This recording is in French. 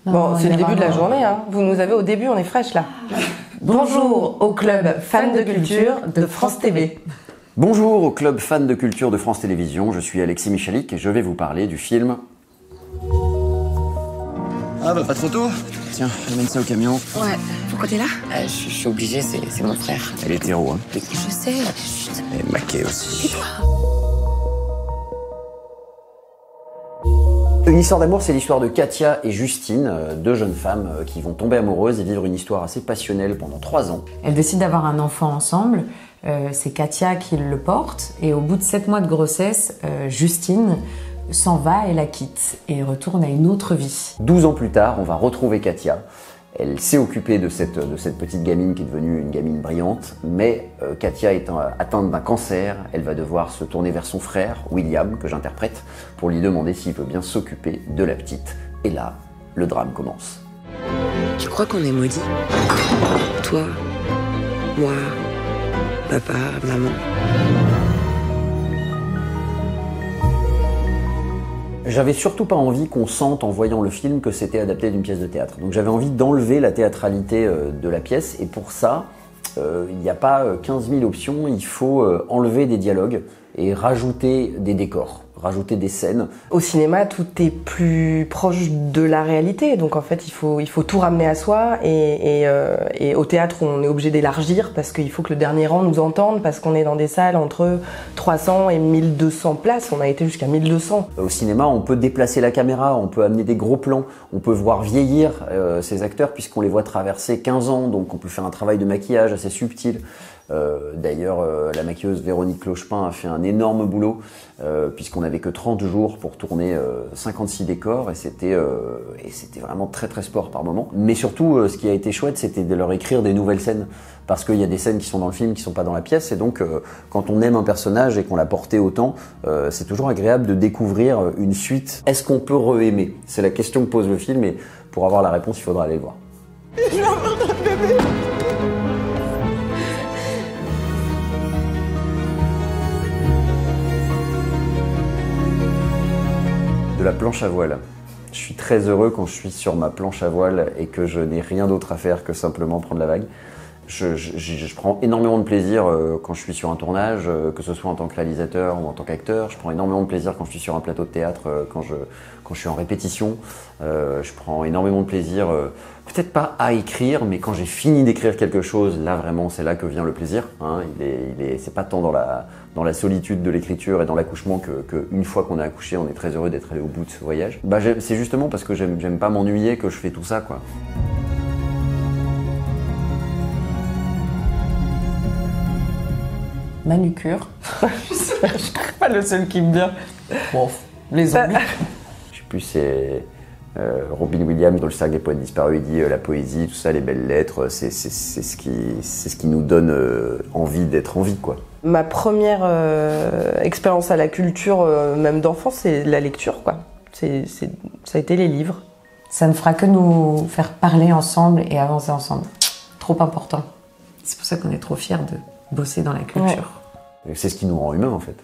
Bon, c'est le début de la journée, hein. Vous nous avez au début, on est fraîche là. Bonjour au club fan de culture de France TV. Bonjour au club fan de culture de France Télévisions, je suis Alexis Michalik et je vais vous parler du film... Ah bah pas trop tôt. Tiens, amène ça au camion. Ouais, pourquoi t'es là? Je suis obligée, c'est mon frère. Elle est hétéro, hein. Je sais, chut. Elle est maquée aussi. Une histoire d'amour, c'est l'histoire de Katia et Justine, deux jeunes femmes qui vont tomber amoureuses et vivre une histoire assez passionnelle pendant 3 ans. Elles décident d'avoir un enfant ensemble. C'est Katia qui le porte et au bout de 7 mois de grossesse, Justine s'en va et la quitte et retourne à une autre vie. 12 ans plus tard, on va retrouver Katia. Elle s'est occupée de cette petite gamine qui est devenue une gamine brillante, mais Katia étant atteinte d'un cancer, elle va devoir se tourner vers son frère, William, que j'interprète, pour lui demander s'il peut bien s'occuper de la petite. Et là, le drame commence. Tu crois qu'on est maudits? Toi, moi, papa, maman. J'avais surtout pas envie qu'on sente en voyant le film que c'était adapté d'une pièce de théâtre. Donc j'avais envie d'enlever la théâtralité de la pièce et pour ça, il n'y a pas 15 000 options, il faut enlever des dialogues et rajouter des décors, rajouter des scènes. Au cinéma, tout est plus proche de la réalité, donc en fait il faut tout ramener à soi et au théâtre on est obligé d'élargir parce qu'il faut que le dernier rang nous entende parce qu'on est dans des salles entre 300 et 1200 places, on a été jusqu'à 1200. Au cinéma on peut déplacer la caméra, on peut amener des gros plans, on peut voir vieillir ces acteurs puisqu'on les voit traverser 15 ans, donc on peut faire un travail de maquillage assez subtil. D'ailleurs, la maquilleuse Véronique Clochepin a fait un énorme boulot puisqu'on n'avait que 30 jours pour tourner 56 décors et c'était vraiment très très sport par moment. Mais surtout, ce qui a été chouette, c'était de leur écrire des nouvelles scènes parce qu'il y a des scènes qui sont dans le film qui sont pas dans la pièce et donc quand on aime un personnage et qu'on l'a porté autant, c'est toujours agréable de découvrir une suite. Est-ce qu'on peut re-aimer? C'est la question que pose le film et pour avoir la réponse, il faudra aller le voir. De la planche à voile. Je suis très heureux quand je suis sur ma planche à voile et que je n'ai rien d'autre à faire que simplement prendre la vague. Je prends énormément de plaisir quand je suis sur un tournage, que ce soit en tant que réalisateur ou en tant qu'acteur. Je prends énormément de plaisir quand je suis sur un plateau de théâtre, quand je suis en répétition. Je prends énormément de plaisir, peut-être pas à écrire, mais quand j'ai fini d'écrire quelque chose, là vraiment c'est là que vient le plaisir. Hein. C'est pas tant dans la solitude de l'écriture et dans l'accouchement que une fois qu'on a accouché, on est très heureux d'être allé au bout de ce voyage. Bah, c'est justement parce que j'aime pas m'ennuyer que je fais tout ça, quoi. Manucure. Je suis pas le seul qui me vient. Bon, les zombies. Je sais plus, c'est Robin Williams dans le Cercle des poètes disparus, il dit la poésie, tout ça, les belles lettres, c'est ce qui nous donne envie d'être en vie, quoi. Ma première expérience à la culture, même d'enfant, c'est la lecture, quoi. Ça a été les livres. Ça ne fera que nous faire parler ensemble et avancer ensemble. Trop important. C'est pour ça qu'on est trop fiers de bosser dans la culture. Ouais. C'est ce qui nous rend humains, en fait.